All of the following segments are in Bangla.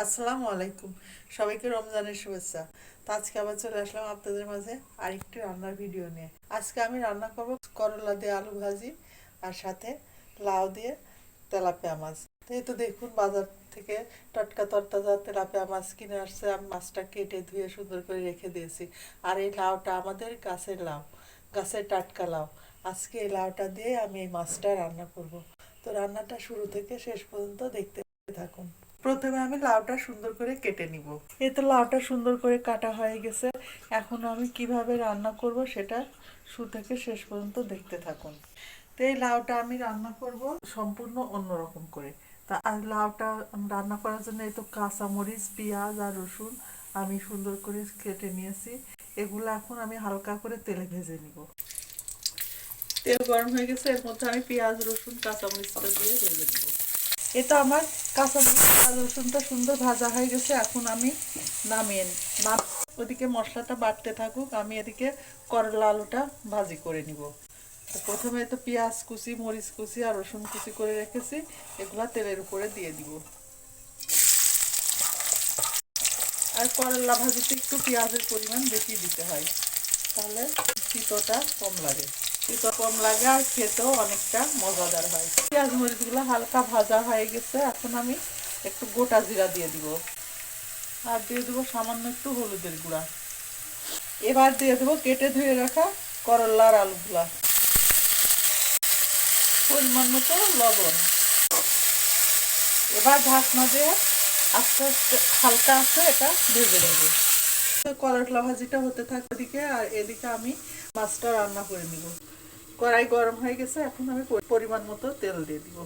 আসসালামু আলাইকুম। সবাইকে রমজানের শুভেচ্ছা। তো আজকে আবার চলে আসলাম আপনাদের মাঝে আরেকটি রান্নার ভিডিও নিয়ে। আজকে আমি রান্না করব করলা দিয়ে আলু ভাজি আর সাথে লাউ দিয়ে তেলাপিয়া মাছ। তো এই তো দেখুন বাজার থেকে টাটকা তরতাজা তেলাপিয়া মাছ কিনে আসছে। আমি মাছটা কেটে ধুয়ে সুন্দর করে রেখে দিয়েছি। আর এই লাউটা আমাদের গাছের লাউ, গাছের টাটকা লাউ। আজকে এই লাউটা দিয়ে আমি এই মাছটা রান্না করব। তো রান্নাটা শুরু থেকে শেষ পর্যন্ত দেখতে থাকুন। প্রথমে আমি লাউটা সুন্দর করে কেটে নিব। এই তো লাউটা সুন্দর করে কাটা হয়ে গেছে। এখন আমি কিভাবে রান্না করব সেটা শুরু থেকে শেষ পর্যন্ত দেখতে থাকুন। তো এই লাউটা আমি রান্না করব সম্পূর্ণ অন্যরকম করে। তা আর লাউটা রান্না করার জন্য এই তো কাঁচামরিচ, পেঁয়াজ আর রসুন আমি সুন্দর করে কেটে নিয়েছি। এগুলো এখন আমি হালকা করে তেলে ভেজে নিব। তেল গরম হয়ে গেছে, এর মধ্যে আমি পেঁয়াজ, রসুন, কাঁচামরিচটা দিয়ে ভেজে নিব। এটা আমার কাঁচামরিচ আর রসুনটা সুন্দর ভাজা হয়ে গেছে। এখন আমি নামিয়ে নাম ওদিকে মশলাটা বাটতে থাকুক, আমি এদিকে করলা আলুটা ভাজি করে নিব। তো প্রথমে তো পেঁয়াজ কুচি, মরিচ কুচি আর রসুন কুচি করে রেখেছি, এগুলা তেলের উপরে দিয়ে দিব। আর করলা ভাজিতে একটু পেঁয়াজের পরিমাণ বেশি দিতে হয়, তাহলে তিতোটা কম লাগে। তিতো কম লাগে আর খেতেও অনেকটা মজাদার হয়। পেঁয়াজ মরিচগুলো হালকা ভাজা হয়ে গেছে, এখন আমি একটু গোটা জিরা দিয়ে দিব। আর দিয়ে দেবো সামান্য একটু হলুদের গুঁড়া। এবার দিয়ে দেবো কেটে ধুয়ে রাখা করলার আলুগুলা, পরিমাণ মতো লবণ। এবার ঢাকনা দিয়ে আস্তে আস্তে হালকা আছে এটা ভেজে নেব। করলা ভাজিটা হতে থাকে ওদিকে, আর এদিকে আমি মাছটা রান্না করে নিব। কড়াই গরম হয়ে গেছে, এখন আমি পরিমাণ মতো তেল দিয়ে দিব।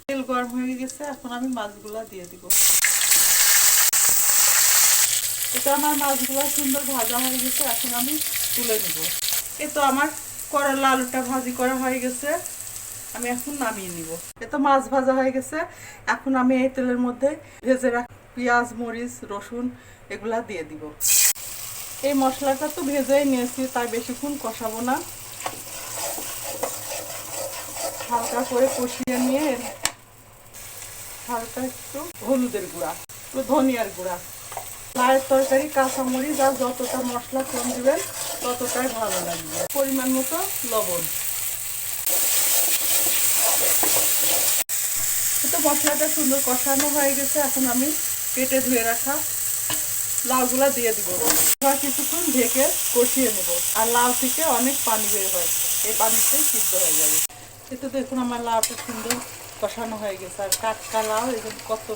তেল গরম হয়ে গেছে, এখন আমি মাছগুলা দিয়ে দিব। এটা আমার মাছগুলো সুন্দর ভাজা হয়ে গেছে, এখন আমি তুলে নিব। এ তো আমার করলা আলুটা ভাজি করা হয়ে গেছে, আমি এখন নামিয়ে নিব। এ তো মাছ ভাজা হয়ে গেছে, এখন আমি এই তেলের মধ্যে ভেজে রাখা পেঁয়াজ, মরিচ, রসুন এগুলা দিয়ে দিব। এই মশলাটা তো ভেজেই নিয়েছি, তাই বেশিক্ষণ কষাবো না। হালকা করে কষিয়ে নিয়ে হালকা একটু হলুদের গুঁড়া, একটু ধনিয়ার গুঁড়া। লাউয়ের তরকারি কাঁচামরিচ আর যতটা মশলা কম দিবেন ততটাই ভালো লাগবে। পরিমাণ মতো লবণ। তো মশলাটা সুন্দর কষানো হয়ে গেছে, এখন আমি কেটে ধুয়ে রাখা লাউগুলা দিয়ে দিব। এবার কিছুক্ষণ ঢেকে কষিয়ে নেব। আর লাউ থেকে অনেক পানি বের হয়, এই পানিতে সিদ্ধ হয়ে যাবে। কিন্তু দেখুন আমার লাউটা সুন্দর কষানো হয়ে গেছে, আর টাটকা লাউ এই কত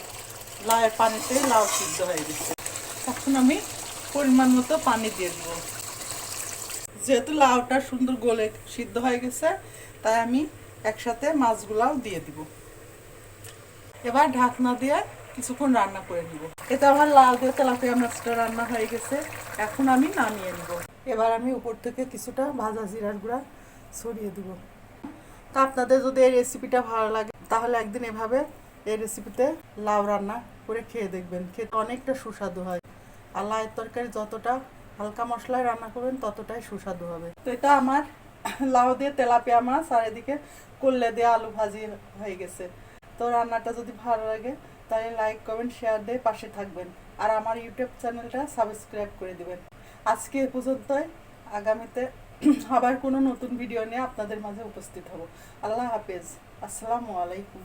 লাউয়ের পানিতে লাউ সিদ্ধ হয়ে গেছে। এখন আমি পরিমাণ মতো পানি দিয়ে দেবো। যেহেতু লাউটা সুন্দর গলে সিদ্ধ হয়ে গেছে, তাই আমি একসাথে মাছগুলাও দিয়ে দিব। এবার ঢাকনা দিয়ে কিছুক্ষণ রান্না করে নিব। এটা আমার লাউ দিয়ে তেলাপিয়া মাছটা রান্না হয়ে গেছে, এখন আমি নামিয়ে নিব। এবার আমি উপর থেকে কিছুটা ভাজা জিরার গুঁড়া ছড়িয়ে দিব। তা আপনাদের যদি এই রেসিপিটা ভালো লাগে তাহলে একদিন এভাবে এই রেসিপিতে লাউ রান্না করে খেয়ে দেখবেন, খেতে অনেকটা সুস্বাদু হয়। আর লাউয়ের তরকারি যতটা হালকা মশলায় রান্না করবেন ততটাই সুস্বাদু হবে। তো এটা আমার লাউ দিয়ে তেলাপিয়া মাছ আর এদিকে করলা দিয়ে আলু ভাজি হয়ে গেছে। তো রান্নাটা যদি ভালো লাগে তাহলে লাইক, কমেন্ট, শেয়ার দিয়ে পাশে থাকবেন। আর আমার ইউটিউব চ্যানেলটা সাবস্ক্রাইব করে দিবেন। আজকে এ পর্যন্তই। আগামীতে আবার কোনো নতুন ভিডিও নিয়ে আপনাদের মাঝে উপস্থিত হব। আল্লাহ হাফেজ। আসসালামু আলাইকুম।